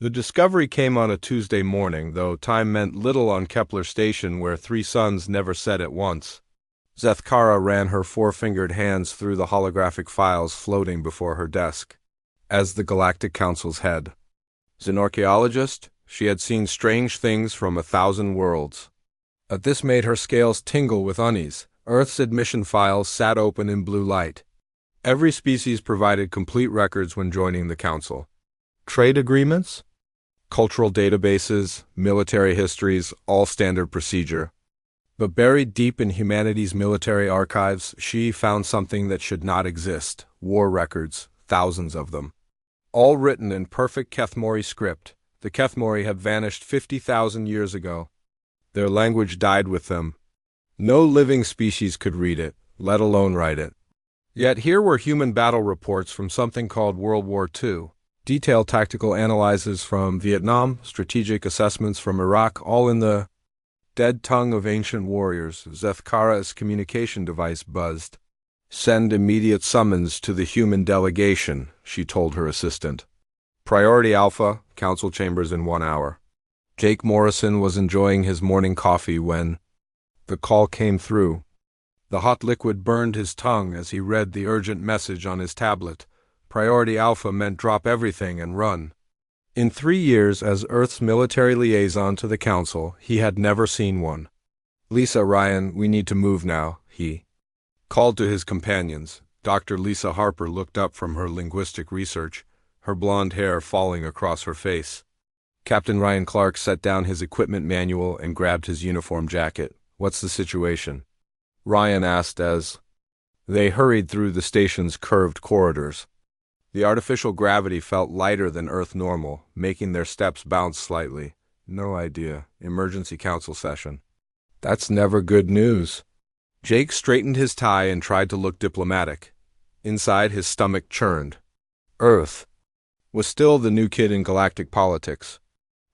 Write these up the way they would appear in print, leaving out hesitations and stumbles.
The discovery came on a Tuesday morning, though time meant little on Kepler Station, where three suns never set at once. Zethkara ran her four-fingered hands through the holographic files floating before her desk. As the Galactic Council's head, as an archaeologist, she had seen strange things from 1,000 worlds. This made her scales tingle with unease. Earth's admission files sat open in blue light. Every species provided complete records when joining the Council. Trade agreements, cultural databases, military histories, all standard procedure. But buried deep in humanity's military archives, she found something that should not exist: war records, thousands of them. All written in perfect Kethmori script. The Kethmori had vanished 50,000 years ago. Their language died with them. No living species could read it, let alone write it. Yet here were human battle reports from something called World War II, detailed tactical analyses from Vietnam, strategic assessments from Iraq, all in the dead tongue of ancient warriors. Zethkara's communication device buzzed. "Send immediate summons to the human delegation," she told her assistant. "Priority Alpha, council chambers in 1 hour." Jake Morrison was enjoying his morning coffee when the call came through. The hot liquid burned his tongue as he read the urgent message on his tablet. Priority Alpha meant drop everything and run. In 3 years as Earth's military liaison to the Council, he had never seen one. "Lisa, Ryan, we need to move now," he called to his companions. Dr. Lisa Harper looked up from her linguistic research, her blonde hair falling across her face. Captain Ryan Clark set down his equipment manual and grabbed his uniform jacket. "What's the situation?" Ryan asked as they hurried through the station's curved corridors. The artificial gravity felt lighter than Earth normal, making their steps bounce slightly. "No idea. Emergency council session." "That's never good news." Jake straightened his tie and tried to look diplomatic. Inside, his stomach churned. Earth was still the new kid in galactic politics.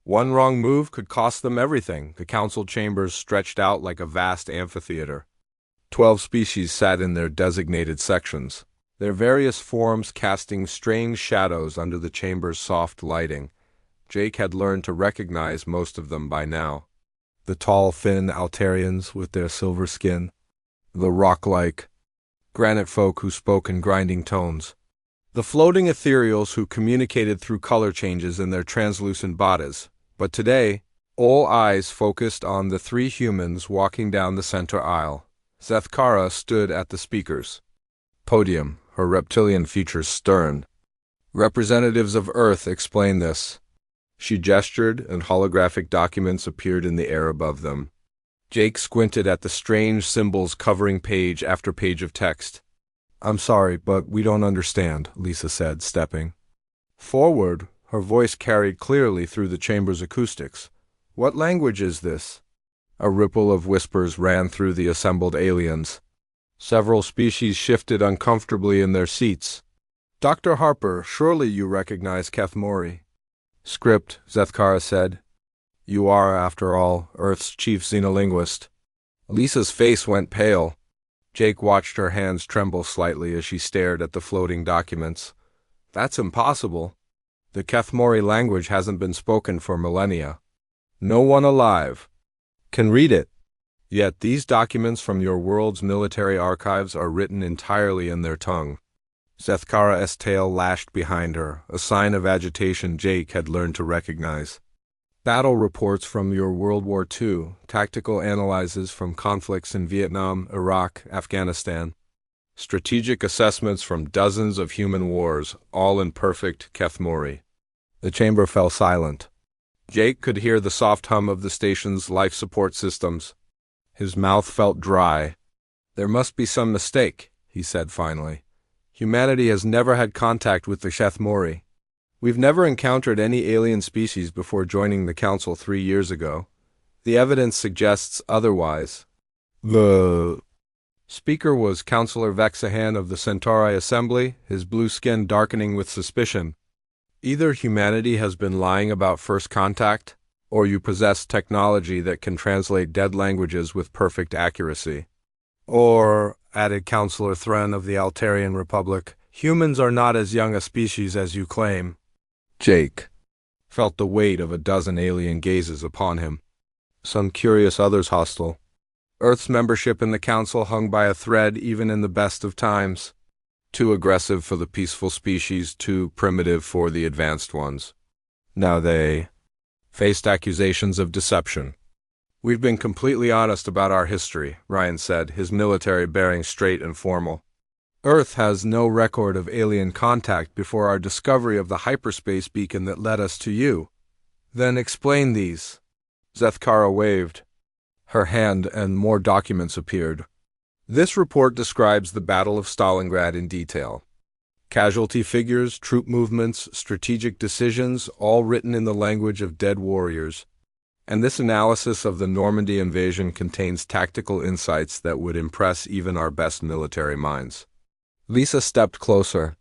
One wrong move could cost them everything. The council chambers stretched out like a vast amphitheater. 12 species sat in their designated sections, their various forms casting strange shadows under the chamber's soft lighting. Jake had learned to recognize most of them by now. The tall, thin Altarians with their silver skin, the rock-like granite folk who spoke in grinding tones, the floating ethereals who communicated through color changes in their translucent bodies. But today, all eyes focused on the 3 humans walking down the center aisle. Zethkara stood at the speaker's podium, her reptilian features stern. "Representatives of Earth explain this." She gestured, and holographic documents appeared in the air above them. Jake squinted at the strange symbols covering page after page of text. "I'm sorry, but we don't understand," Lisa said, stepping forward. Her voice carried clearly through the chamber's acoustics. "What language is this?" A ripple of whispers ran through the assembled aliens. Several species shifted uncomfortably in their seats. "Dr. Harper, surely you recognize Kethmori." "Script," Zethkara said. "You are, after all, Earth's chief xenolinguist." Lisa's face went pale. Jake watched her hands tremble slightly as she stared at the floating documents. "That's impossible. The Kethmori language hasn't been spoken for millennia. No one alive can read it. Yet these documents from your world's military archives are written entirely in their tongue." Zethkara's tail lashed behind her, a sign of agitation Jake had learned to recognize. "Battle reports from your World War II, tactical analyses from conflicts in Vietnam, Iraq, Afghanistan, strategic assessments from dozens of human wars, all in perfect Kethmori." The chamber fell silent. Jake could hear the soft hum of the station's life support systems. His mouth felt dry. "There must be some mistake," he said finally. "Humanity has never had contact with the Kethmori. We've never encountered any alien species before joining the Council 3 years ago. The evidence suggests otherwise." The speaker was Councillor Vexahan of the Centauri Assembly, his blue skin darkening with suspicion. "Either humanity has been lying about first contact, or you possess technology that can translate dead languages with perfect accuracy. Or," added Councillor Thren of the Altarian Republic, "humans are not as young a species as you claim." Jake felt the weight of a dozen alien gazes upon him. Some curious, others hostile. Earth's membership in the Council hung by a thread even in the best of times. Too aggressive for the peaceful species, too primitive for the advanced ones. Now they faced accusations of deception. "We've been completely honest about our history," Ryan said, his military bearing straight and formal. "Earth has no record of alien contact before our discovery of the hyperspace beacon that led us to you." "Then explain these." Zethkara waved her hand and more documents appeared. "This report describes the Battle of Stalingrad in detail. Casualty figures, troop movements, strategic decisions, all written in the language of dead warriors. And this analysis of the Normandy invasion contains tactical insights that would impress even our best military minds." Lisa stepped closer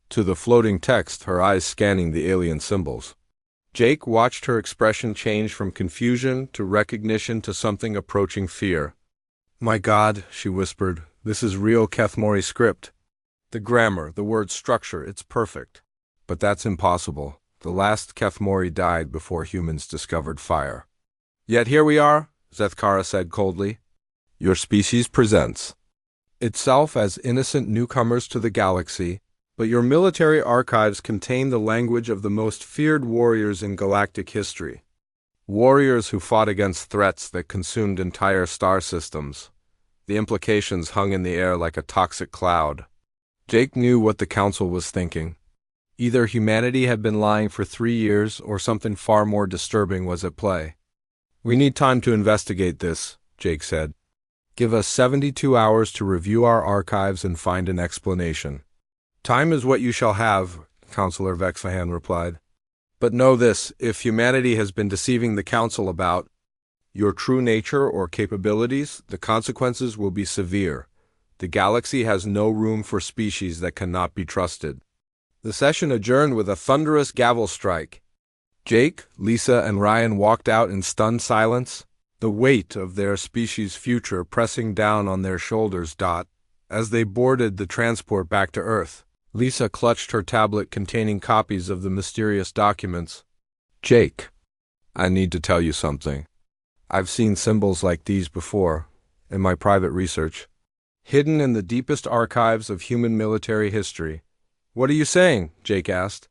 to the floating text, her eyes scanning the alien symbols. Jake watched her expression change from confusion to recognition to something approaching fear. "My God," she whispered, "this is real Kethmori script. The grammar, the word structure, it's perfect. But that's impossible. The last Kethmori died before humans discovered fire." "Yet here we are," Zethkara said coldly. "Your species presents itself as innocent newcomers to the galaxy, but your military archives contain the language of the most feared warriors in galactic history. Warriors who fought against threats that consumed entire star systems." The implications hung in the air like a toxic cloud. Jake knew what the Council was thinking. Either humanity had been lying for 3 years, or something far more disturbing was at play. "We need time to investigate this," Jake said. "Give us 72 hours to review our archives and find an explanation." "Time is what you shall have," Counselor Vexahan replied. "But know this, if humanity has been deceiving the Council about your true nature or capabilities, the consequences will be severe. The galaxy has no room for species that cannot be trusted." The session adjourned with a thunderous gavel strike. Jake, Lisa, and Ryan walked out in stunned silence, the weight of their species' future pressing down on their shoulders. As they boarded the transport back to Earth, Lisa clutched her tablet containing copies of the mysterious documents. "Jake, I need to tell you something. I've seen symbols like these before, in my private research, hidden in the deepest archives of human military history." "What are you saying?" Jake asked.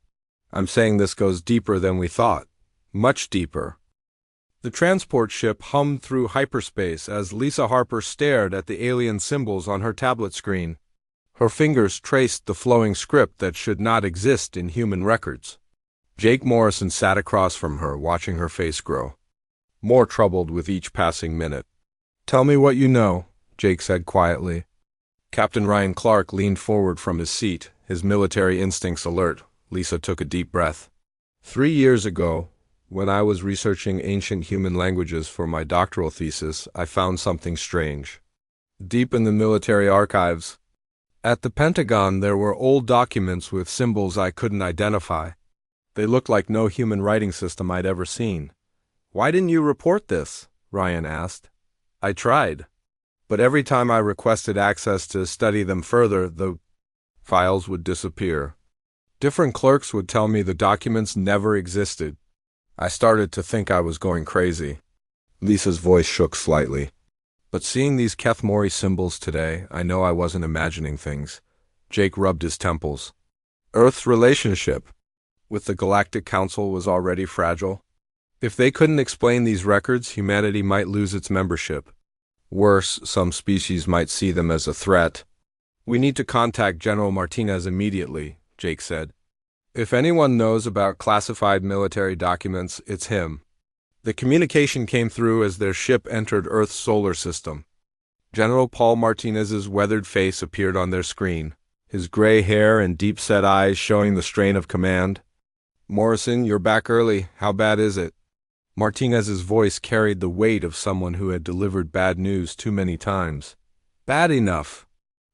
"I'm saying this goes deeper than we thought. Much deeper." The transport ship hummed through hyperspace as Lisa Harper stared at the alien symbols on her tablet screen. Her fingers traced the flowing script that should not exist in human records. Jake Morrison sat across from her, watching her face grow, more troubled with each passing minute. "Tell me what you know," Jake said quietly. Captain Ryan Clark leaned forward from his seat, his military instincts alert. Lisa took a deep breath. 3 years ago, when I was researching ancient human languages for my doctoral thesis, I found something strange. Deep in the military archives, at the Pentagon, there were old documents with symbols I couldn't identify. They looked like no human writing system I'd ever seen. "Why didn't you report this?" Ryan asked. "I tried. But every time I requested access to study them further, the files would disappear. Different clerks would tell me the documents never existed. I started to think I was going crazy." Lisa's voice shook slightly. "But seeing these Kethmori symbols today, I know I wasn't imagining things." Jake rubbed his temples. Earth's relationship with the Galactic Council was already fragile. If they couldn't explain these records, humanity might lose its membership. Worse, some species might see them as a threat. "We need to contact General Martinez immediately," Jake said. "If anyone knows about classified military documents, it's him." The communication came through as their ship entered Earth's solar system. General Paul Martinez's weathered face appeared on their screen, his gray hair and deep-set eyes showing the strain of command. "Morrison, you're back early. How bad is it?" Martinez's voice carried the weight of someone who had delivered bad news too many times. "Bad enough.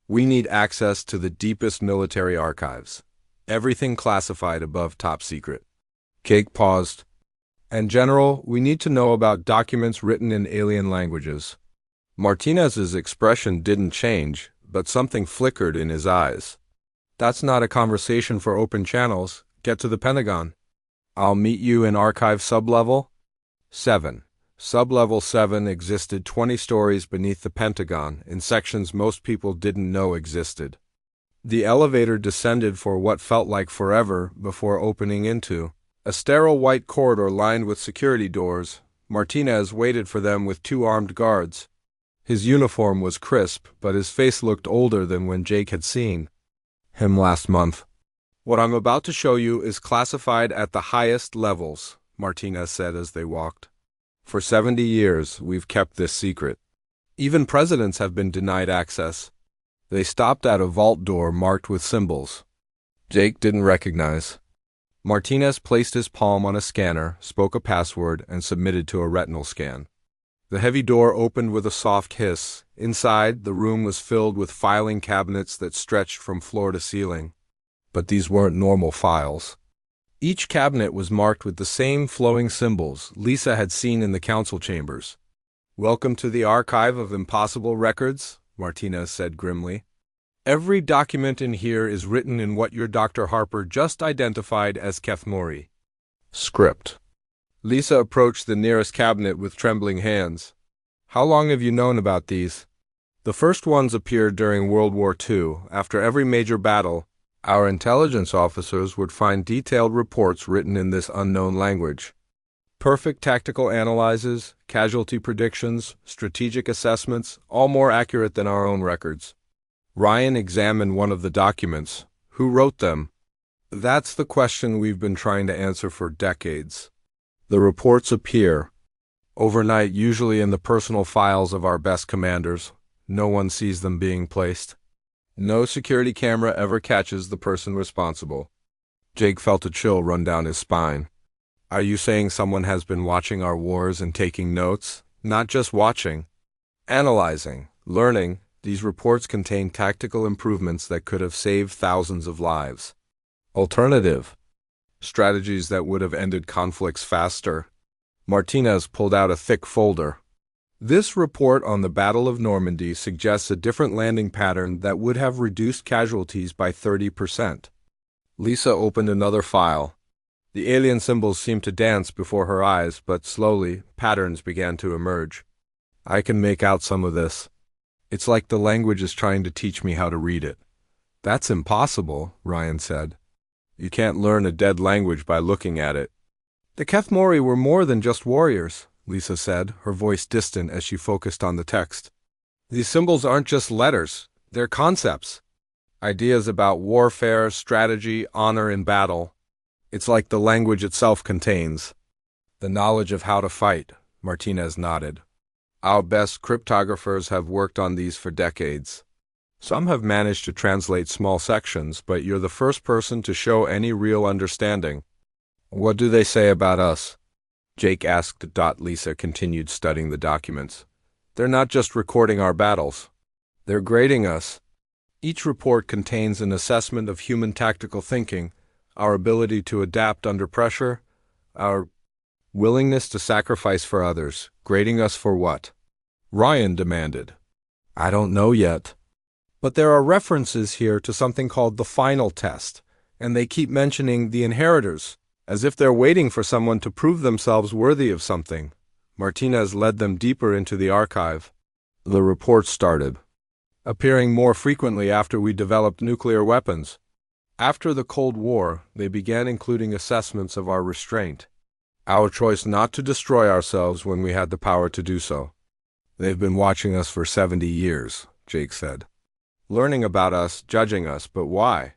We need access to the deepest military archives. Everything classified above top secret." Jake paused. "And General, we need to know about documents written in alien languages." Martinez's expression didn't change, but something flickered in his eyes. "That's not a conversation for open channels. Get to the Pentagon." I'll meet you in Archive Sublevel 7. Sublevel 7 existed 20 stories beneath the Pentagon, in sections most people didn't know existed. The elevator descended for what felt like forever before opening into a sterile white corridor lined with security doors. Martinez waited for them with 2 armed guards. His uniform was crisp, but his face looked older than when Jake had seen him last month. "What I'm about to show you is classified at the highest levels," Martinez said as they walked. "For 70 years, we've kept this secret. Even presidents have been denied access." They stopped at a vault door marked with symbols Jake didn't recognize. Martinez placed his palm on a scanner, spoke a password, and submitted to a retinal scan. The heavy door opened with a soft hiss. Inside, the room was filled with filing cabinets that stretched from floor to ceiling. But these weren't normal files. Each cabinet was marked with the same flowing symbols Lisa had seen in the council chambers. "Welcome to the Archive of Impossible Records," Martinez said grimly. "Every document in here is written in what your Dr. Harper just identified as Kethmori script." Lisa approached the nearest cabinet with trembling hands. "How long have you known about these?" "The first ones appeared during World War II. After every major battle, our intelligence officers would find detailed reports written in this unknown language. Perfect tactical analyses, casualty predictions, strategic assessments, all more accurate than our own records." Ryan examined one of the documents. "Who wrote them?" "That's the question we've been trying to answer for decades. The reports appear overnight, usually in the personal files of our best commanders. No one sees them being placed. No security camera ever catches the person responsible." Jake felt a chill run down his spine. "Are you saying someone has been watching our wars and taking notes? Not just watching, analyzing, learning. These reports contain tactical improvements that could have saved thousands of lives. Alternative strategies that would have ended conflicts faster." Martinez pulled out a thick folder. "This report on the Battle of Normandy suggests a different landing pattern that would have reduced casualties by 30%. Lisa opened another file. The alien symbols seemed to dance before her eyes, but slowly, patterns began to emerge. "I can make out some of this. It's like the language is trying to teach me how to read it." "That's impossible," Ryan said. "You can't learn a dead language by looking at it." "The Kethmori were more than just warriors," Lisa said, her voice distant as she focused on the text. "These symbols aren't just letters, they're concepts. Ideas about warfare, strategy, honor in battle. It's like the language itself contains the knowledge of how to fight." Martinez nodded. "Our best cryptographers have worked on these for decades. Some have managed to translate small sections, but you're the first person to show any real understanding." "What do they say about us?" Jake asked. Lisa continued studying the documents. "They're not just recording our battles. They're grading us. Each report contains an assessment of human tactical thinking, our ability to adapt under pressure, our willingness to sacrifice for others. Grading us for what?" Ryan demanded. "I don't know yet. But there are references here to something called the final test, and they keep mentioning the inheritors, as if they're waiting for someone to prove themselves worthy of something." Martinez led them deeper into the archive. The reports started appearing more frequently after we developed nuclear weapons. After the Cold War, they began including assessments of our restraint, our choice not to destroy ourselves when we had the power to do so. "They've been watching us for 70 years, Jake said. "Learning about us, judging us, but why?"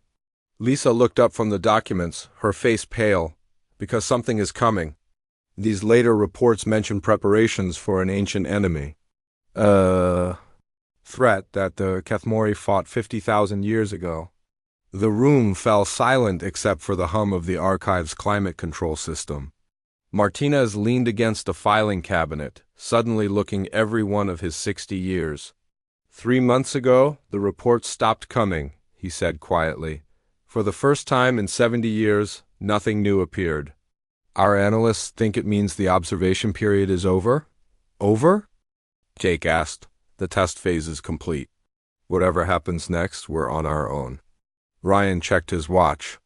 Lisa looked up from the documents, her face pale. "Because something is coming. These later reports mention preparations for an ancient enemy. Threat that the Kethmori fought 50,000 years ago." The room fell silent except for the hum of the archive's climate control system. Martinez leaned against a filing cabinet, suddenly looking every one of his 60 years. 3 months ago, the reports stopped coming," he said quietly. "For the first time in 70 years, nothing new appeared. Our analysts think it means the observation period is over?" "Over?" Jake asked. "The test phase is complete. Whatever happens next, we're on our own." Ryan checked his watch.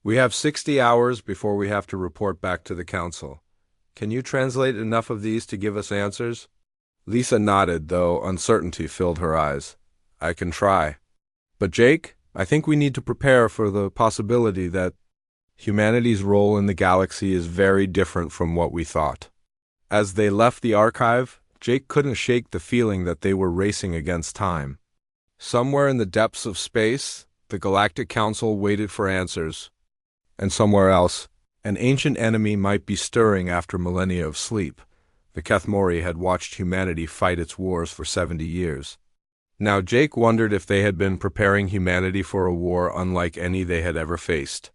We have 60 hours before we have to report back to the council. Can you translate enough of these to give us answers? Lisa nodded, though uncertainty filled her eyes. I can try. But Jake, I think we need to prepare for the possibility that humanity's role in the galaxy is very different from what we thought. As they left the archive, Jake couldn't shake the feeling that they were racing against time. Somewhere in the depths of space, the Galactic Council waited for answers. And somewhere else, an ancient enemy might be stirring after millennia of sleep. The Kethmori had watched humanity fight its wars for 70 years. Now Jake wondered if they had been preparing humanity for a war unlike any they had ever faced.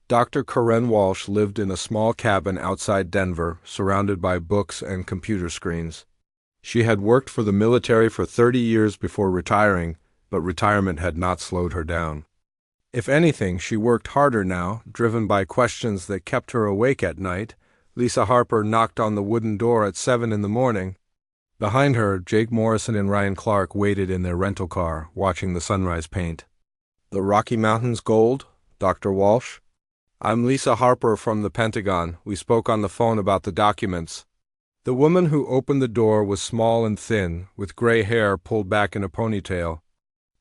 Dr. Karen Walsh lived in a small cabin outside Denver, surrounded by books and computer screens. She had worked for the military for 30 years before retiring, but retirement had not slowed her down. If anything, she worked harder now, driven by questions that kept her awake at night. Lisa Harper knocked on the wooden door at 7 in the morning. Behind her, Jake Morrison and Ryan Clark waited in their rental car, watching the sunrise paint. The Rocky Mountains gold? Dr. Walsh? I'm Lisa Harper from the Pentagon. We spoke on the phone about the documents. The woman who opened the door was small and thin, with gray hair pulled back in a ponytail.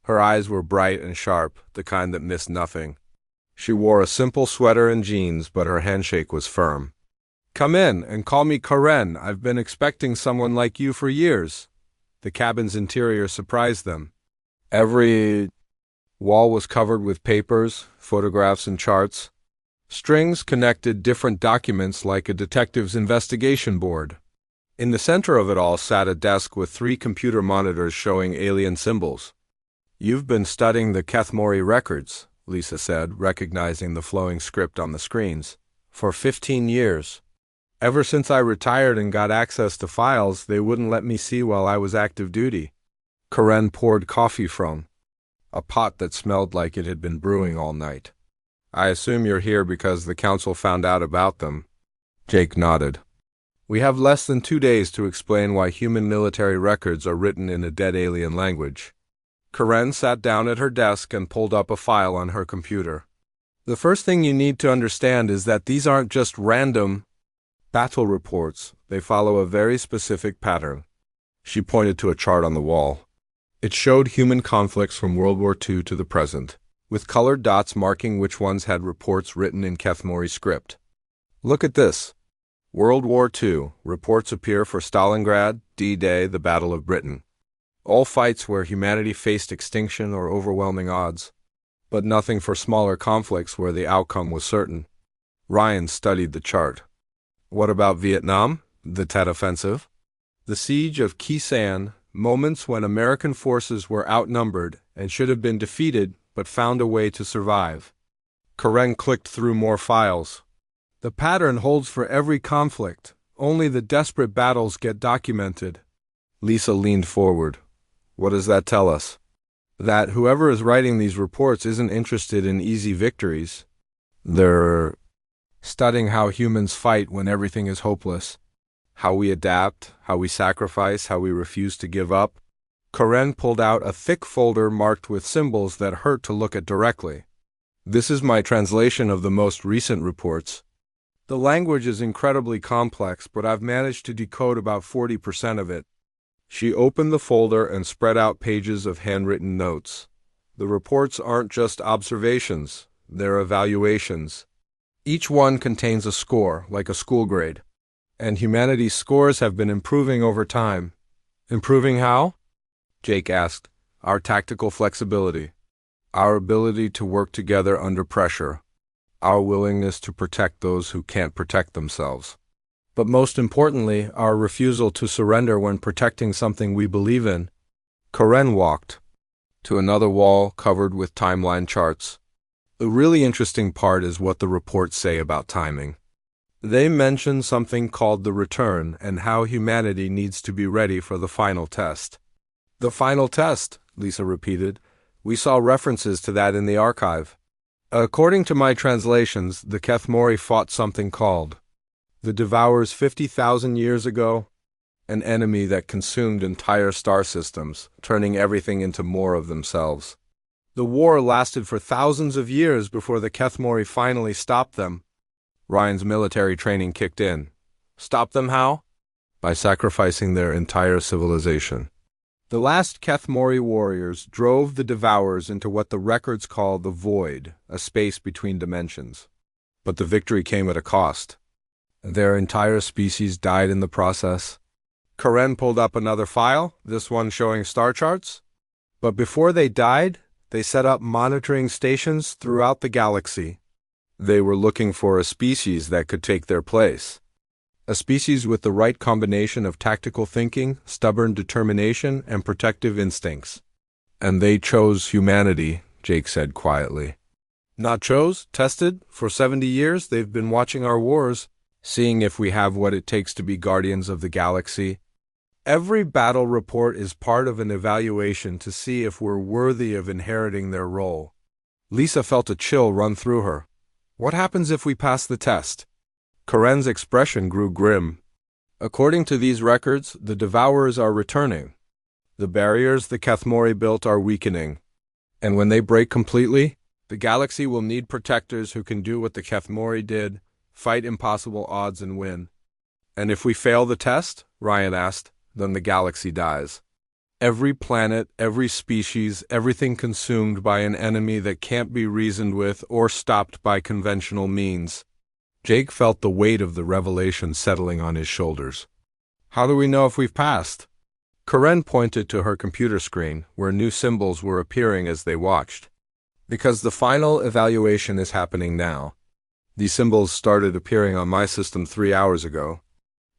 Her eyes were bright and sharp, the kind that missed nothing. She wore a simple sweater and jeans, but her handshake was firm. Come in and call me Karen. I've been expecting someone like you for years. The cabin's interior surprised them. Every wall was covered with papers, photographs, and charts. Strings connected different documents like a detective's investigation board. In the center of it all sat a desk with 3 computer monitors showing alien symbols. You've been studying the Kethmori records, Lisa said, recognizing the flowing script on the screens. For 15 years. Ever since I retired and got access to files they wouldn't let me see while I was active duty. Karen poured coffee from a pot that smelled like it had been brewing all night. I assume you're here because the council found out about them. Jake nodded. We have less than 2 days to explain why human military records are written in a dead alien language. Karen sat down at her desk and pulled up a file on her computer. The first thing you need to understand is that these aren't just random battle reports. They follow a very specific pattern. She pointed to a chart on the wall. It showed human conflicts from World War II to the present, with colored dots marking which ones had reports written in Kethmori script. Look at this. World War II. Reports appear for Stalingrad, D-Day, the Battle of Britain. All fights where humanity faced extinction or overwhelming odds, but nothing for smaller conflicts where the outcome was certain. Ryan studied the chart. What about Vietnam? The Tet Offensive? The Siege of Khe Sanh, moments when American forces were outnumbered and should have been defeated but found a way to survive. Karen clicked through more files. The pattern holds for every conflict. Only the desperate battles get documented. Lisa leaned forward. What does that tell us? That whoever is writing these reports isn't interested in easy victories. They're studying how humans fight when everything is hopeless. How we adapt, how we sacrifice, how we refuse to give up. Karen pulled out a thick folder marked with symbols that hurt to look at directly. This is my translation of the most recent reports. The language is incredibly complex, but I've managed to decode about 40% of it. She opened the folder and spread out pages of handwritten notes. The reports aren't just observations, they're evaluations. Each one contains a score, like a school grade. And humanity's scores have been improving over time. Improving how? Jake asked. Our tactical flexibility. Our ability to work together under pressure. Our willingness to protect those who can't protect themselves. But most importantly, our refusal to surrender when protecting something we believe in. Karen walked to another wall covered with timeline charts. The really interesting part is what the reports say about timing. They mention something called the return and how humanity needs to be ready for the final test. The final test, Lisa repeated. We saw references to that in the archive. According to my translations, the Kethmori fought something called the Devourers 50,000 years ago, an enemy that consumed entire star systems, turning everything into more of themselves. The war lasted for thousands of years before the Kethmori finally stopped them. Ryan's military training kicked in. Stop them how? By sacrificing their entire civilization. The last Kethmori warriors drove the Devourers into what the records call the Void, a space between dimensions. But the victory came at a cost. Their entire species died in the process. Karen pulled up another file, this one showing star charts. But before they died, they set up monitoring stations throughout the galaxy. They were looking for a species that could take their place. A species with the right combination of tactical thinking, stubborn determination, and protective instincts. And they chose humanity, Jake said quietly. Not chose, tested. For 70 years, they've been watching our wars, seeing if we have what it takes to be guardians of the galaxy. Every battle report is part of an evaluation to see if we're worthy of inheriting their role. Lisa felt a chill run through her. What happens if we pass the test? Karen's expression grew grim. According to these records, the Devourers are returning. The barriers the Kethmori built are weakening. And when they break completely, the galaxy will need protectors who can do what the Kethmori did, fight impossible odds and win. And if we fail the test, Ryan asked, then the galaxy dies. Every planet, every species, everything consumed by an enemy that can't be reasoned with or stopped by conventional means. Jake felt the weight of the revelation settling on his shoulders. How do we know if we've passed? Karen pointed to her computer screen, where new symbols were appearing as they watched. Because the final evaluation is happening now. These symbols started appearing on my system 3 hours ago.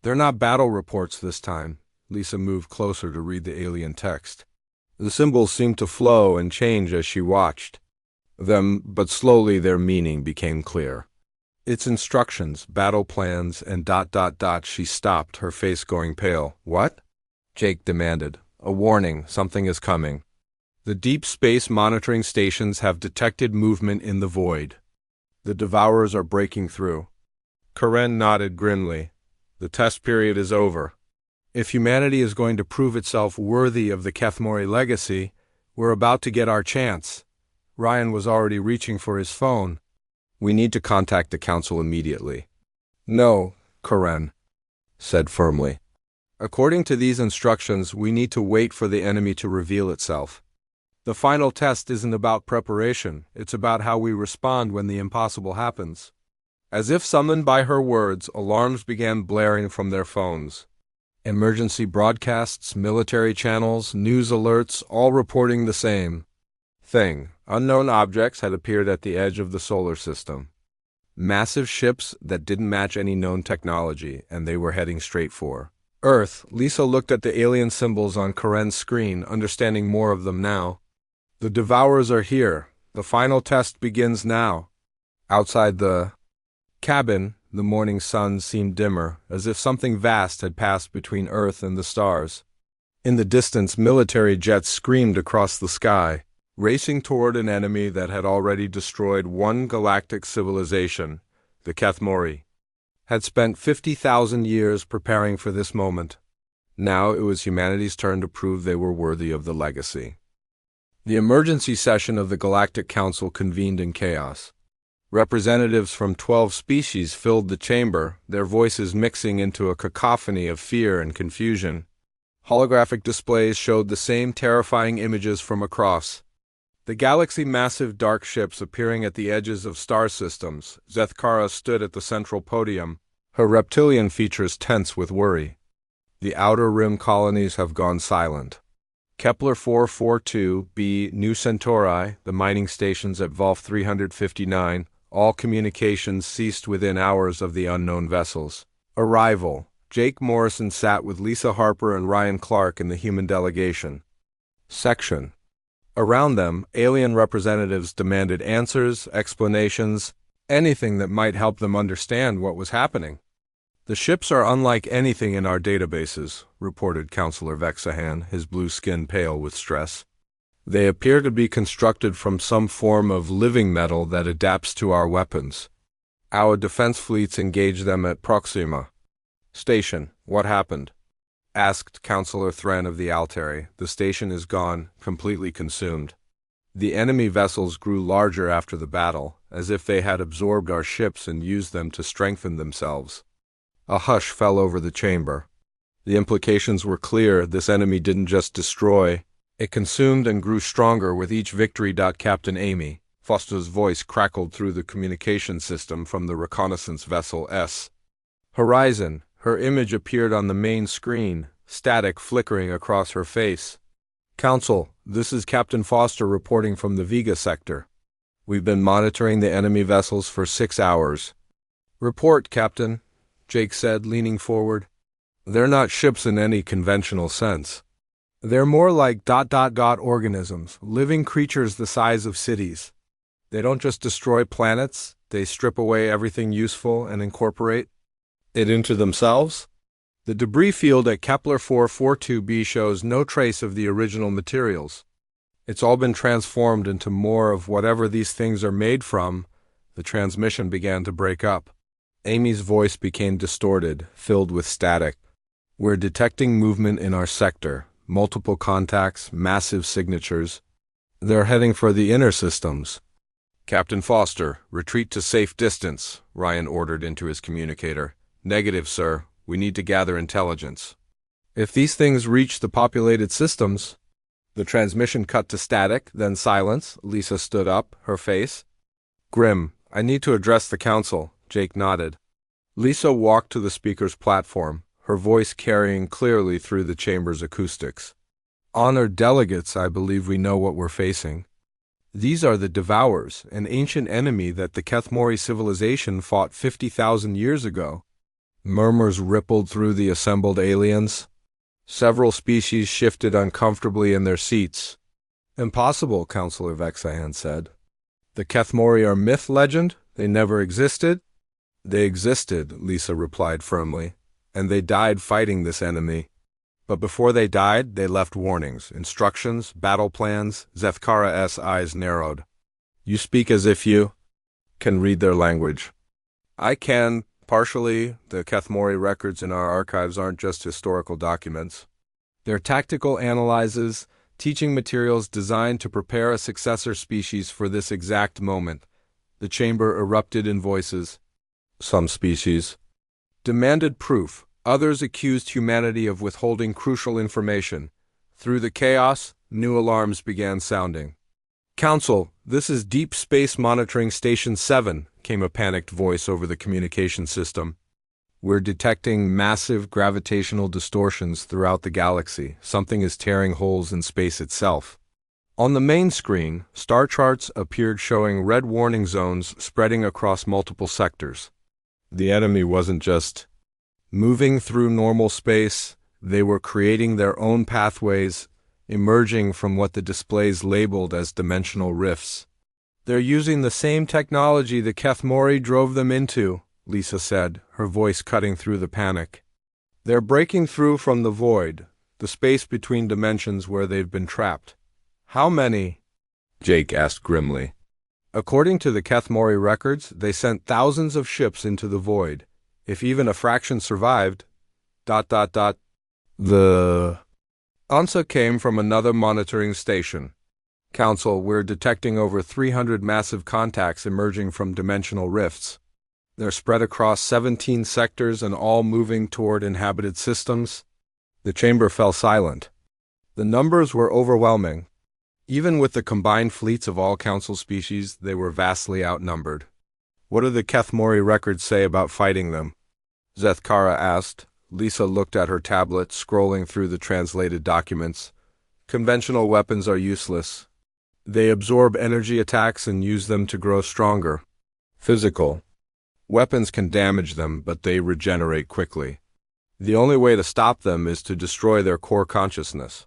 They're not battle reports this time. Lisa moved closer to read the alien text. The symbols seemed to flow and change as she watched them, but slowly their meaning became clear. It's instructions, battle plans, and ... She stopped, her face going pale. What? Jake demanded. A warning, something is coming. The deep space monitoring stations have detected movement in the void. The Devourers are breaking through. Karen nodded grimly. The test period is over. If humanity is going to prove itself worthy of the Kethmori legacy, we're about to get our chance. Ryan was already reaching for his phone. We need to contact the council immediately. No, Karen said firmly. According to these instructions, we need to wait for the enemy to reveal itself. The final test isn't about preparation, it's about how we respond when the impossible happens. As if summoned by her words, alarms began blaring from their phones. Emergency broadcasts, military channels, news alerts, all reporting the same thing. Unknown objects had appeared at the edge of the solar system. Massive ships that didn't match any known technology, and they were heading straight for Earth. Lisa looked at the alien symbols on Karen's screen, understanding more of them now. The Devourers are here. The final test begins now. Outside the cabin, the morning sun seemed dimmer, as if something vast had passed between Earth and the stars. In the distance, military jets screamed across the sky, racing toward an enemy that had already destroyed one galactic civilization. The Kethmori had spent 50,000 years preparing for this moment. Now it was humanity's turn to prove they were worthy of the legacy. The emergency session of the Galactic Council convened in chaos. Representatives from 12 species filled the chamber, their voices mixing into a cacophony of fear and confusion. Holographic displays showed the same terrifying images from across the galaxy, massive dark ships appearing at the edges of star systems. Zethkara stood at the central podium, her reptilian features tense with worry. The outer rim colonies have gone silent. Kepler 442b, New Centauri, the mining stations at Volf 359, all communications ceased within hours of the unknown vessels. Arrival. Jake Morrison sat with Lisa Harper and Ryan Clark in the human delegation section. Around them, alien representatives demanded answers, explanations, anything that might help them understand what was happening. The ships are unlike anything in our databases, reported Counselor Vexahan, his blue skin pale with stress. They appear to be constructed from some form of living metal that adapts to our weapons. Our defense fleets engage them at Proxima Station. What happened? Asked Counselor Thran of the Altary. The station is gone, completely consumed. The enemy vessels grew larger after the battle, as if they had absorbed our ships and used them to strengthen themselves. A hush fell over the chamber. The implications were clear. This enemy didn't just destroy, it consumed and grew stronger with each victory. Captain Amy, Foster's voice crackled through the communication system from the reconnaissance vessel S. Horizon. Her image appeared on the main screen, static flickering across her face. Council, this is Captain Foster reporting from the Vega sector. We've been monitoring the enemy vessels for 6 hours. Report, Captain, Jake said, leaning forward. They're not ships in any conventional sense. They're more like ... organisms, living creatures the size of cities. They don't just destroy planets, they strip away everything useful and incorporate it into themselves. The debris field at Kepler 442b shows no trace of the original materials. It's all been transformed into more of whatever these things are made from. The transmission began to break up. Amy's voice became distorted, filled with static. We're detecting movement in our sector. Multiple contacts, massive signatures. They're heading for the inner systems. Captain Foster, retreat to safe distance, Ryan ordered into his communicator. Negative, sir. We need to gather intelligence. If these things reach the populated systems... The transmission cut to static, then silence. Lisa stood up, her face grim. I need to address the council, Jake nodded. Lisa walked to the speaker's platform, her voice carrying clearly through the chamber's acoustics. Honored delegates, I believe we know what we're facing. These are the Devourers, an ancient enemy that the Kethmori civilization fought 50,000 years ago. Murmurs rippled through the assembled aliens. Several species shifted uncomfortably in their seats. Impossible, Counselor Vexahan said. The Kethmori are myth legend? They never existed? They existed, Lisa replied firmly, and they died fighting this enemy. But before they died, they left warnings, instructions, battle plans. Zethkara's eyes narrowed. You speak as if you can read their language. I can. Partially, the Kethmori records in our archives aren't just historical documents. They're tactical analyses, teaching materials designed to prepare a successor species for this exact moment. The chamber erupted in voices. Some species demanded proof. Others accused humanity of withholding crucial information. Through the chaos, new alarms began sounding. Council, this is Deep Space Monitoring Station 7, came a panicked voice over the communication system. We're detecting massive gravitational distortions throughout the galaxy. Something is tearing holes in space itself. On the main screen, star charts appeared showing red warning zones spreading across multiple sectors. The enemy wasn't just moving through normal space, they were creating their own pathways, emerging from what the displays labeled as dimensional rifts. They're using the same technology the Kethmori drove them into, Lisa said, her voice cutting through the panic. They're breaking through from the void, the space between dimensions where they've been trapped. How many? Jake asked grimly. According to the Kethmori records, they sent thousands of ships into the void. If even a fraction survived... The answer came from another monitoring station. Council, we're detecting over 300 massive contacts emerging from dimensional rifts. They're spread across 17 sectors and all moving toward inhabited systems. The chamber fell silent. The numbers were overwhelming. Even with the combined fleets of all Council species, they were vastly outnumbered. What do the Kethmori records say about fighting them? Zethkara asked. Lisa looked at her tablet, scrolling through the translated documents. Conventional weapons are useless. They absorb energy attacks and use them to grow stronger. Physical. Weapons can damage them, but they regenerate quickly. The only way to stop them is to destroy their core consciousness.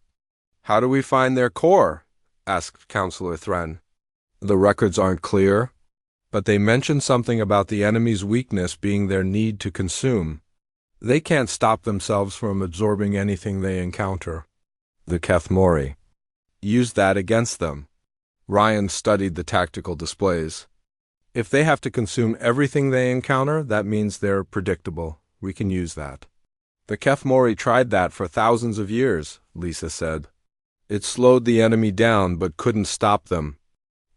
How do we find their core? Asked Counselor Thren. The records aren't clear, but they mention something about the enemy's weakness being their need to consume. They can't stop themselves from absorbing anything they encounter. The Kethmori use that against them. Ryan studied the tactical displays. If they have to consume everything they encounter, that means they're predictable. We can use that. The Kethmori tried that for thousands of years, Lisa said. It slowed the enemy down but couldn't stop them.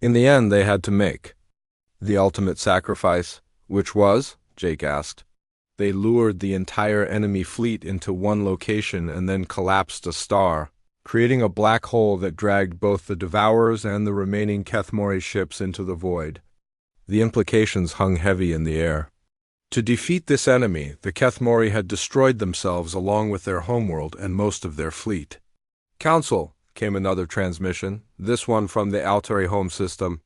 In the end, they had to make the ultimate sacrifice. Which was? Jake asked. They lured the entire enemy fleet into one location and then collapsed a star, creating a black hole that dragged both the Devourers and the remaining Kethmori ships into the void. The implications hung heavy in the air. To defeat this enemy, the Kethmori had destroyed themselves along with their homeworld and most of their fleet. Council, came another transmission, this one from the Altari home system.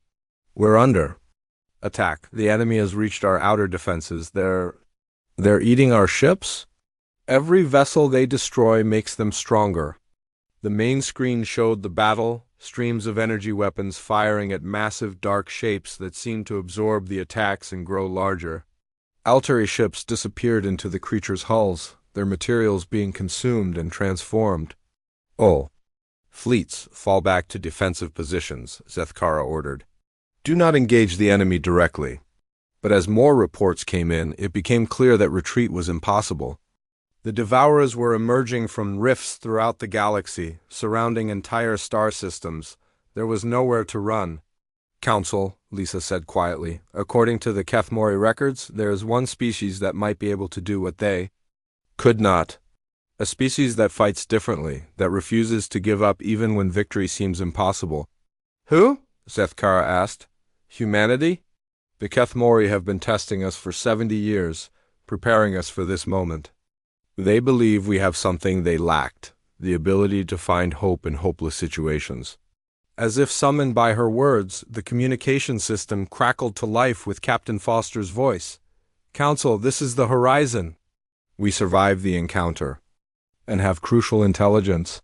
We're under attack. The enemy has reached our outer defenses. They're eating our ships? Every vessel they destroy makes them stronger. The main screen showed the battle, streams of energy weapons firing at massive dark shapes that seemed to absorb the attacks and grow larger. Altari ships disappeared into the creatures' hulls, their materials being consumed and transformed. Oh. Fleets, fall back to defensive positions, Zethkara ordered. Do not engage the enemy directly. But as more reports came in, it became clear that retreat was impossible. The Devourers were emerging from rifts throughout the galaxy, surrounding entire star systems. There was nowhere to run. Council, Lisa said quietly, according to the Kethmori records, there is one species that might be able to do what they could not. A species that fights differently, that refuses to give up even when victory seems impossible. Who? Zethkara asked. Humanity? The Kethmori have been testing us for 70 years, preparing us for this moment. They believe we have something they lacked, the ability to find hope in hopeless situations. As if summoned by her words, the communication system crackled to life with Captain Foster's voice. Council, this is the horizon. We survived the encounter and have crucial intelligence.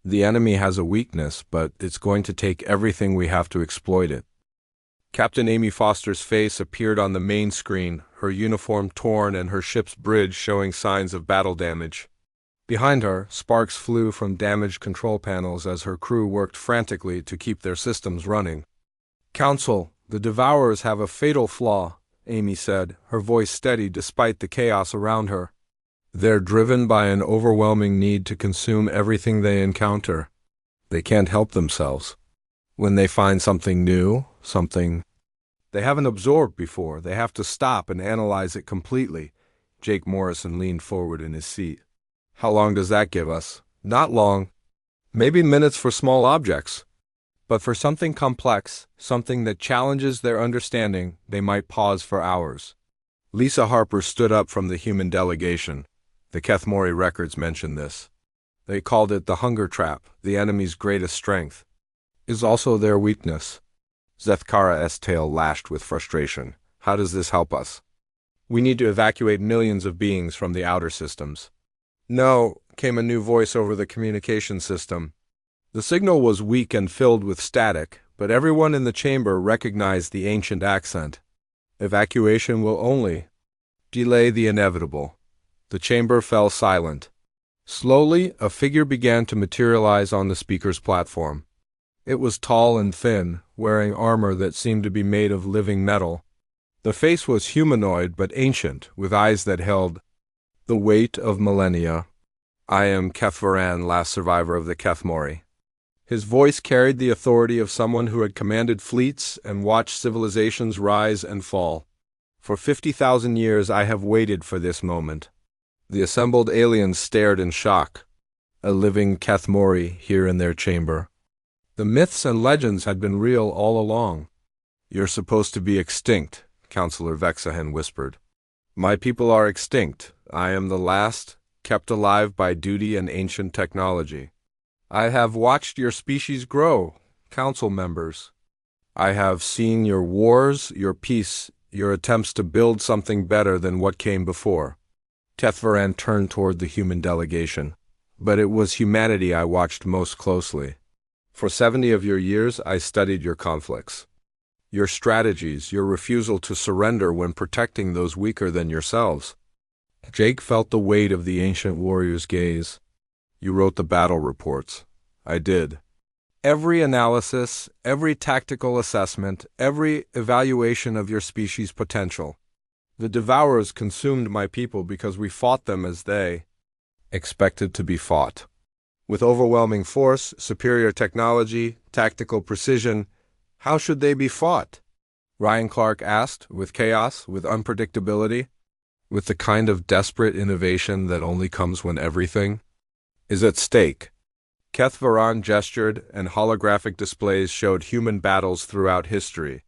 The enemy has a weakness, but it's going to take everything we have to exploit it. Captain Amy Foster's face appeared on the main screen, her uniform torn and her ship's bridge showing signs of battle damage. Behind her, sparks flew from damaged control panels as her crew worked frantically to keep their systems running. Council, the Devourers have a fatal flaw, Amy said, her voice steady despite the chaos around her. They're driven by an overwhelming need to consume everything they encounter. They can't help themselves. When they find something new, something they haven't absorbed before, they have to stop and analyze it completely. Jake Morrison leaned forward in his seat. How long does that give us? Not long. Maybe minutes for small objects. But for something complex, something that challenges their understanding, they might pause for hours. Lisa Harper stood up from the human delegation. The Kethmori records mentioned this. They called it the hunger trap, the enemy's greatest strength. Is also their weakness. Zethkara's tail lashed with frustration. How does this help us? We need to evacuate millions of beings from the outer systems. No, came a new voice over the communication system. The signal was weak and filled with static, but everyone in the chamber recognized the ancient accent. Evacuation will only delay the inevitable. The chamber fell silent. Slowly, a figure began to materialize on the speaker's platform. It was tall and thin, wearing armor that seemed to be made of living metal. The face was humanoid but ancient, with eyes that held the weight of millennia. I am Kethvaran, last survivor of the Kethmori. His voice carried the authority of someone who had commanded fleets and watched civilizations rise and fall. For 50,000 years I have waited for this moment. The assembled aliens stared in shock. A living Kethmori here in their chamber. The myths and legends had been real all along. You're supposed to be extinct, Counselor Vexahen whispered. My people are extinct. I am the last, kept alive by duty and ancient technology. I have watched your species grow, council members. I have seen your wars, your peace, your attempts to build something better than what came before. Kethvaran turned toward the human delegation. But it was humanity I watched most closely. For 70 of your years, I studied your conflicts. Your strategies, your refusal to surrender when protecting those weaker than yourselves. Jake felt the weight of the ancient warrior's gaze. You wrote the battle reports. I did. Every analysis, every tactical assessment, every evaluation of your species' potential. The Devourers consumed my people because we fought them as they expected to be fought. With overwhelming force, superior technology, tactical precision, how should they be fought? Ryan Clark asked, with chaos, with unpredictability, with the kind of desperate innovation that only comes when everything is at stake. Keth Varan gestured, and holographic displays showed human battles throughout history.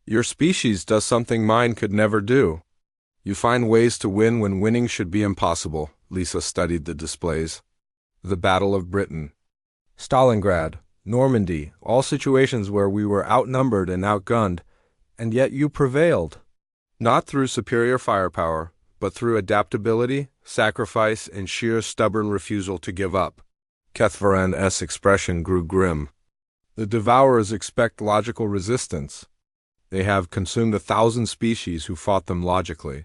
Your species does something mine could never do. You find ways to win when winning should be impossible. Lisa studied the displays. The Battle of Britain, Stalingrad, Normandy, all situations where we were outnumbered and outgunned, and yet you prevailed. Not through superior firepower, but through adaptability, sacrifice, and sheer stubborn refusal to give up. Keth Varan's expression grew grim. The Devourers expect logical resistance. They have consumed 1,000 species who fought them logically,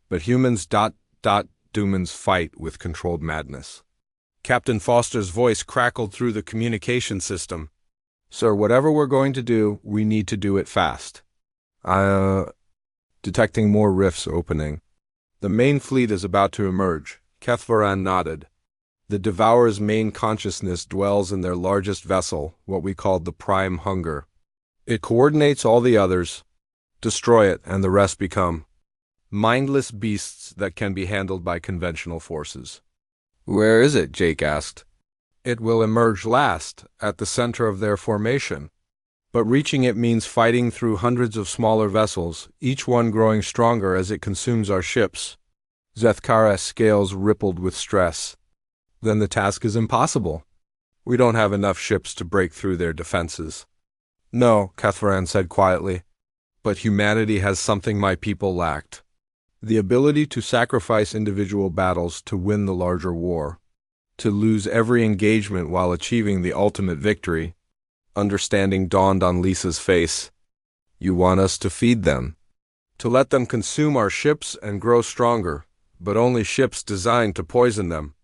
but humans humans fight with controlled madness. Captain Foster's voice crackled through the communication system. Sir, whatever we're going to do, we need to do it fast. Detecting more rifts opening. The main fleet is about to emerge. Keth Varan nodded. The Devourer's main consciousness dwells in their largest vessel, what we call the Prime Hunger. It coordinates all the others. Destroy it, and the rest become mindless beasts that can be handled by conventional forces. Where is it? Jake asked. It will emerge last, at the center of their formation. But reaching it means fighting through hundreds of smaller vessels, each one growing stronger as it consumes our ships. Zethkara's scales rippled with stress. Then the task is impossible. We don't have enough ships to break through their defenses. No, Keth Varan said quietly. But humanity has something my people lacked. The ability to sacrifice individual battles to win the larger war. To lose every engagement while achieving the ultimate victory. Understanding dawned on Lisa's face. You want us to feed them. To let them consume our ships and grow stronger, but only ships designed to poison them.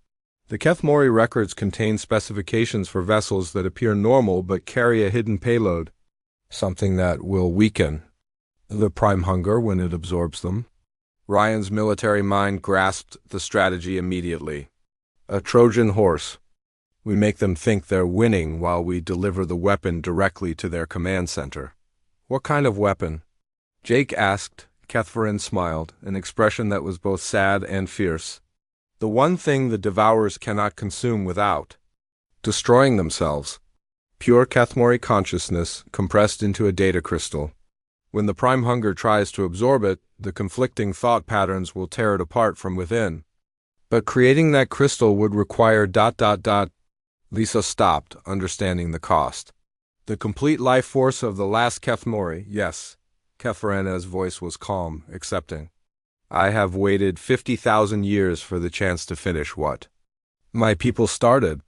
The Kethmori records contain specifications for vessels that appear normal but carry a hidden payload. Something that will weaken the Prime Hunger when it absorbs them. Ryan's military mind grasped the strategy immediately. A Trojan horse. We make them think they're winning while we deliver the weapon directly to their command center. What kind of weapon? Jake asked. Keth Varan smiled, an expression that was both sad and fierce. The one thing the Devourers cannot consume without destroying themselves. Pure Kethmori consciousness compressed into a data crystal. When the Prime Hunger tries to absorb it, the conflicting thought patterns will tear it apart from within. But creating that crystal would require ... Lisa stopped, understanding the cost. The complete life force of the last Kethmori, yes. Keth Varan's voice was calm, accepting. I have waited 50,000 years for the chance to finish what my people started,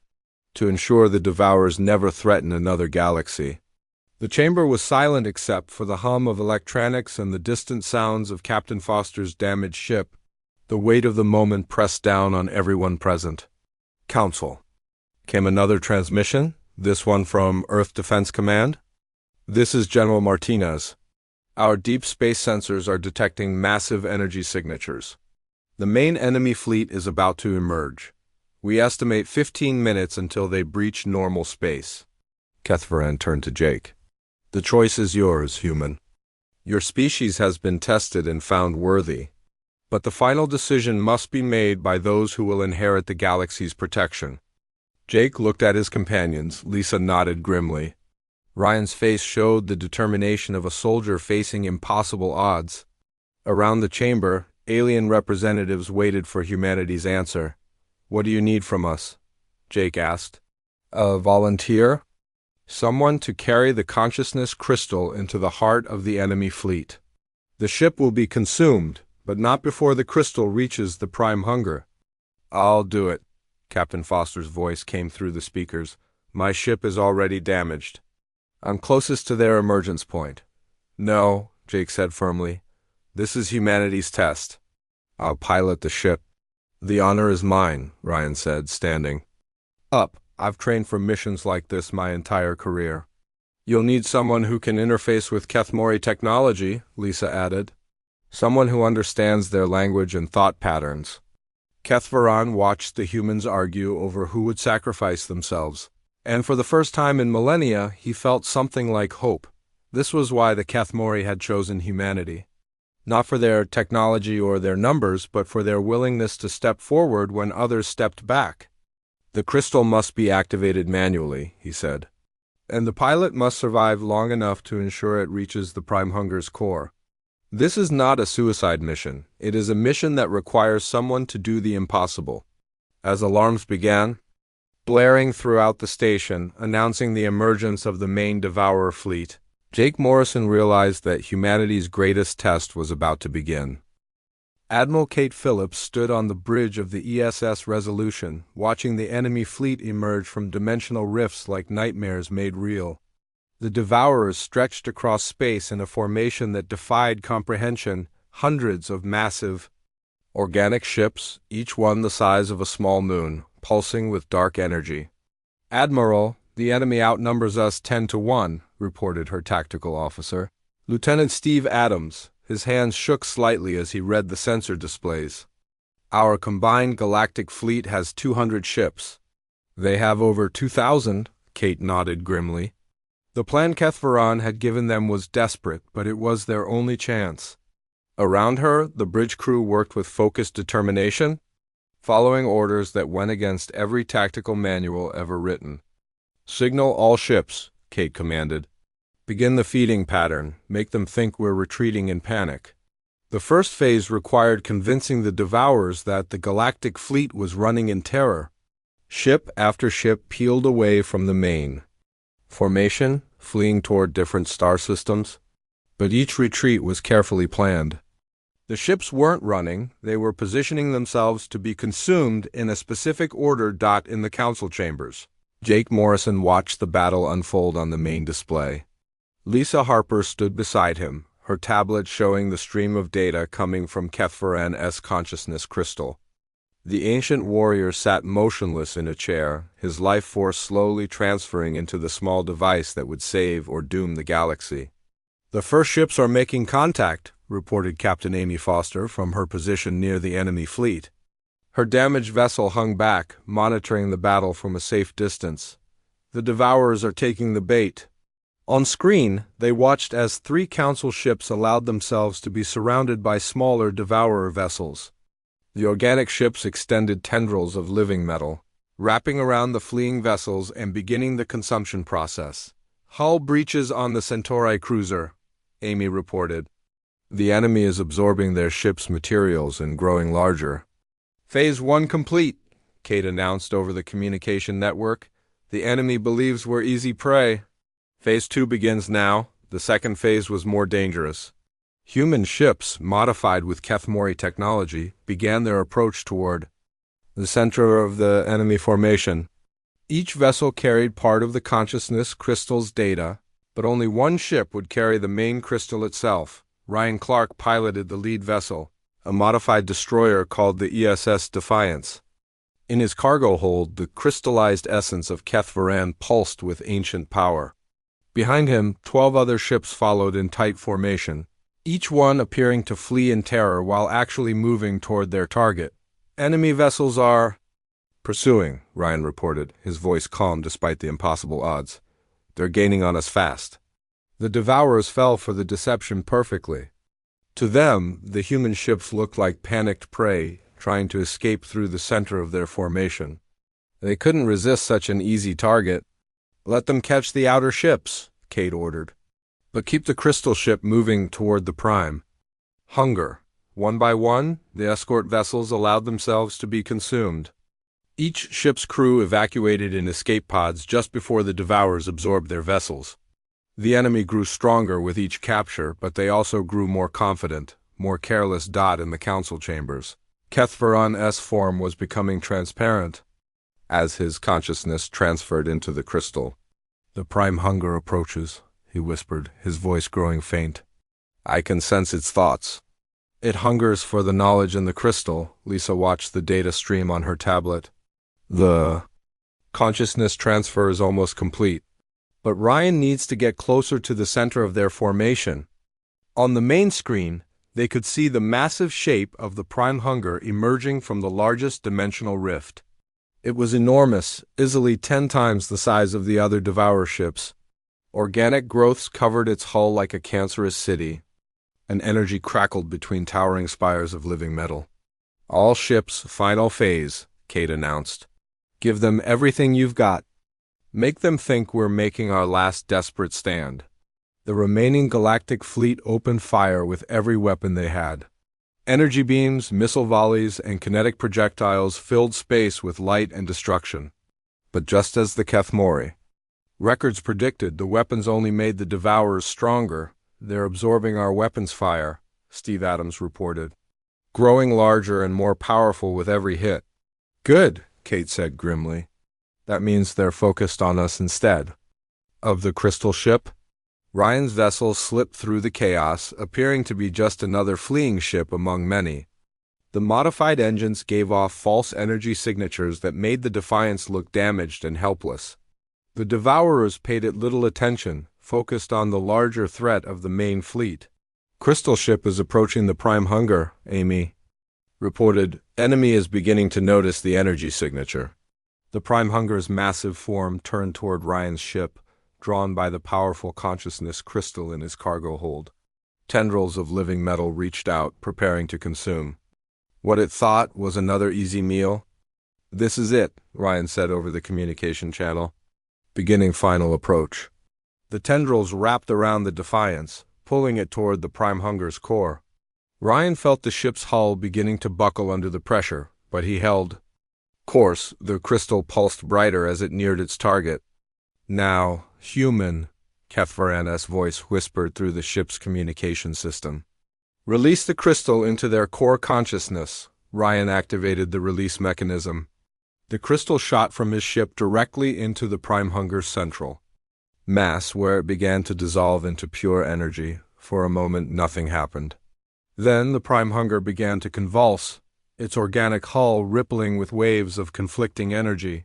to ensure the Devourers never threaten another galaxy. The chamber was silent except for the hum of electronics and the distant sounds of Captain Foster's damaged ship. The weight of the moment pressed down on everyone present. Council. Came another transmission, this one from Earth Defense Command. This is General Martinez. Our deep space sensors are detecting massive energy signatures. The main enemy fleet is about to emerge. We estimate 15 minutes until they breach normal space. Keth Varan turned to Jake. The choice is yours, human. Your species has been tested and found worthy. But the final decision must be made by those who will inherit the galaxy's protection. Jake looked at his companions. Lisa nodded grimly. Ryan's face showed the determination of a soldier facing impossible odds. Around the chamber, alien representatives waited for humanity's answer. What do you need from us? Jake asked. A volunteer? Someone to carry the consciousness crystal into the heart of the enemy fleet. The ship will be consumed, but not before the crystal reaches the Prime Hunger. I'll do it. Captain Foster's voice came through the speakers. My ship is already damaged. I'm closest to their emergence point. No, Jake said firmly. This is humanity's test. I'll pilot the ship. The honor is mine, Ryan said, standing up. I've trained for missions like this my entire career. You'll need someone who can interface with Kethmori technology, Lisa added. Someone who understands their language and thought patterns. Kethvaran watched the humans argue over who would sacrifice themselves, and for the first time in millennia he felt something like hope. This was why the Kethmori had chosen humanity. Not for their technology or their numbers, but for their willingness to step forward when others stepped back. The crystal must be activated manually, he said, and the pilot must survive long enough to ensure it reaches the Prime Hunger's core. This is not a suicide mission. It is a mission that requires someone to do the impossible. As alarms began, blaring throughout the station, announcing the emergence of the main Devourer fleet, Jake Morrison realized that humanity's greatest test was about to begin. Admiral Kate Phillips stood on the bridge of the ESS Resolution, watching the enemy fleet emerge from dimensional rifts like nightmares made real. The Devourers stretched across space in a formation that defied comprehension, hundreds of massive, organic ships, each one the size of a small moon, pulsing with dark energy. "Admiral, the enemy outnumbers us 10-1, reported her tactical officer, Lieutenant Steve Adams. His hands shook slightly as he read the sensor displays. "Our combined galactic fleet has 200 ships. They have over 2,000, Kate nodded grimly. The plan Kethvaran had given them was desperate, but it was their only chance. Around her, the bridge crew worked with focused determination, following orders that went against every tactical manual ever written. "Signal all ships," Kate commanded. "Begin the feeding pattern. Make them think we're retreating in panic." The first phase required convincing the Devourers that the galactic fleet was running in terror. Ship after ship peeled away from the main formation, fleeing toward different star systems, but each retreat was carefully planned. The ships weren't running, they were positioning themselves to be consumed in a specific order. In the council chambers, Jake Morrison watched the battle unfold on the main display. Lisa Harper stood beside him, her tablet showing the stream of data coming from Kethvaran's consciousness crystal. The ancient warrior sat motionless in a chair, his life force slowly transferring into the small device that would save or doom the galaxy. "The first ships are making contact," reported Captain Amy Foster from her position near the enemy fleet. Her damaged vessel hung back, monitoring the battle from a safe distance. "The Devourers are taking the bait." On screen, they watched as 3 council ships allowed themselves to be surrounded by smaller Devourer vessels. The organic ships extended tendrils of living metal, wrapping around the fleeing vessels and beginning the consumption process. "Hull breaches on the Centauri cruiser," Amy reported. "The enemy is absorbing their ship's materials and growing larger." "Phase 1 complete," Kate announced over the communication network. "The enemy believes we're easy prey." "Phase 2 begins now." The second phase was more dangerous. Human ships, modified with Kethmori technology, began their approach toward the center of the enemy formation. Each vessel carried part of the consciousness crystal's data, but only one ship would carry the main crystal itself. Ryan Clark piloted the lead vessel, a modified destroyer called the ESS Defiance. In his cargo hold, the crystallized essence of Kethvaran pulsed with ancient power. Behind him, 12 other ships followed in tight formation, each one appearing to flee in terror while actually moving toward their target. "Enemy vessels are pursuing," Ryan reported, his voice calm despite the impossible odds. "They're gaining on us fast." The Devourers fell for the deception perfectly. To them, the human ships looked like panicked prey trying to escape through the center of their formation. They couldn't resist such an easy target. "Let them catch the outer ships," Kate ordered. "But keep the crystal ship moving toward the prime." Hunger. One by one, the escort vessels allowed themselves to be consumed. Each ship's crew evacuated in escape pods just before the Devourers absorbed their vessels. The enemy grew stronger with each capture, but they also grew more confident, more careless. In the council chambers, Kethvaran's form was becoming transparent as his consciousness transferred into the crystal. "The Prime Hunger approaches," he whispered, his voice growing faint. "I can sense its thoughts." "It hungers for the knowledge in the crystal." Lisa watched the data stream on her tablet. "The consciousness transfer is almost complete. But Ryan needs to get closer to the center of their formation." On the main screen, They could see the massive shape of the prime hunger emerging from the largest dimensional rift. It was enormous, easily 10 times the size of the other Devourer ships. Organic growths covered its hull like a cancerous city, and energy crackled between towering spires of living metal. "All ships, final phase," Kate announced. "Give them everything you've got. Make them think we're making our last desperate stand." The remaining galactic fleet opened fire with every weapon they had. Energy beams, missile volleys, and kinetic projectiles filled space with light and destruction. But just as the Kethmori records predicted, the weapons only made the Devourers stronger. "They're absorbing our weapons fire," Steve Adams reported, "growing larger and more powerful with every hit." "Good," Kate said grimly. "That means they're focused on us instead." Of the crystal ship, Ryan's vessel slipped through the chaos, appearing to be just another fleeing ship among many. The modified engines gave off false energy signatures that made the Defiance look damaged and helpless. The Devourers paid it little attention, focused on the larger threat of the main fleet. "Crystal ship is approaching the prime hunger," Amy reported. "Enemy is beginning to notice the energy signature." The prime hunger's massive form turned toward Ryan's ship, drawn by the powerful consciousness crystal in his cargo hold. Tendrils of living metal reached out, preparing to consume what it thought was another easy meal. "This is it," Ryan said over the communication channel. "Beginning final approach." The tendrils wrapped around the Defiance, pulling it toward the prime hunger's core. Ryan felt the ship's hull beginning to buckle under the pressure, but he held course. The crystal pulsed brighter as it neared its target. "Now, human," Kethvaran's voice whispered through the ship's communication system. "Release the crystal into their core consciousness." Ryan activated the release mechanism. The crystal shot from his ship directly into the prime hunger's central mass, where it began to dissolve into pure energy. For a moment, nothing happened. Then the prime hunger began to convulse, its organic hull rippling with waves of conflicting energy.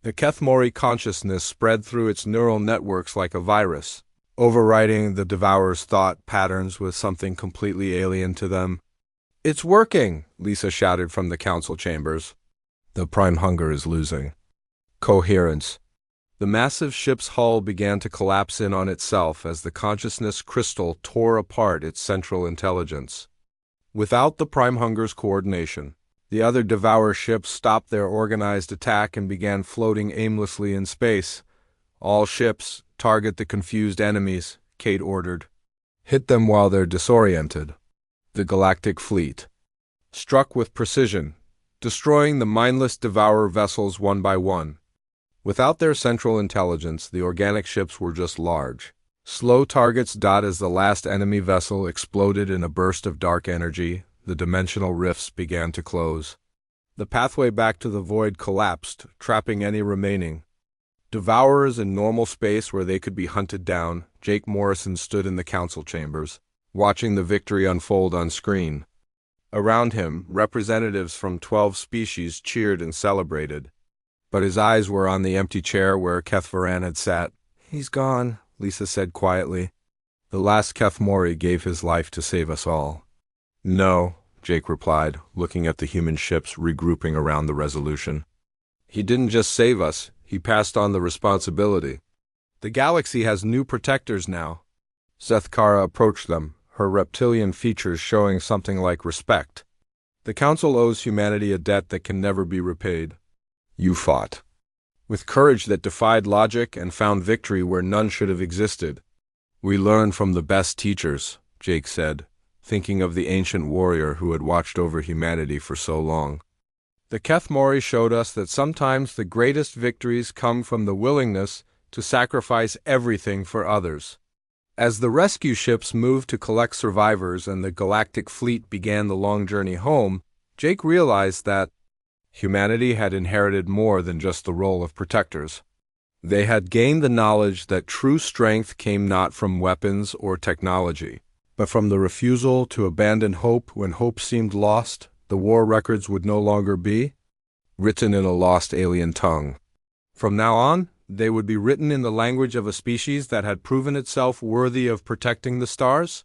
The Kethmori consciousness spread through its neural networks like a virus, overriding the Devourer's thought patterns with something completely alien to them. "It's working!" Lisa shouted from the council chambers. "The prime hunger is losing coherence." The massive ship's hull began to collapse in on itself as the consciousness crystal tore apart its central intelligence. Without the prime hunger's coordination, the other Devourer ships stopped their organized attack and began floating aimlessly in space. "All ships, target the confused enemies," Kate ordered. "Hit them while they're disoriented." The galactic fleet struck with precision, destroying the mindless Devourer vessels one by one. Without their central intelligence, the organic ships were just large, slow targets. As the last enemy vessel exploded in a burst of dark energy, the dimensional rifts began to close. The pathway back to the void collapsed, trapping any remaining Devourers in normal space where they could be hunted down. Jake Morrison stood in the council chambers, watching the victory unfold on screen. Around him, representatives from 12 species cheered and celebrated. But his eyes were on the empty chair where Kethvaran had sat. "He's gone," Lisa said quietly. "The last Kethmori gave his life to save us all." "No," Jake replied, looking at the human ships regrouping around the Resolution. "He didn't just save us, he passed on the responsibility. The galaxy has new protectors now." Zethkara approached them, her reptilian features showing something like respect. "The Council owes humanity a debt that can never be repaid. You fought with courage that defied logic and found victory where none should have existed. We learn from the best teachers," Jake said, thinking of the ancient warrior who had watched over humanity for so long. "The Kethmori showed us that sometimes the greatest victories come from the willingness to sacrifice everything for others." As the rescue ships moved to collect survivors and the galactic fleet began the long journey home, Jake realized that humanity had inherited more than just the role of protectors. They had gained the knowledge that true strength came not from weapons or technology, but from the refusal to abandon hope when hope seemed lost. The war records would no longer be written in a lost alien tongue. From now on, they would be written in the language of a species that had proven itself worthy of protecting the stars.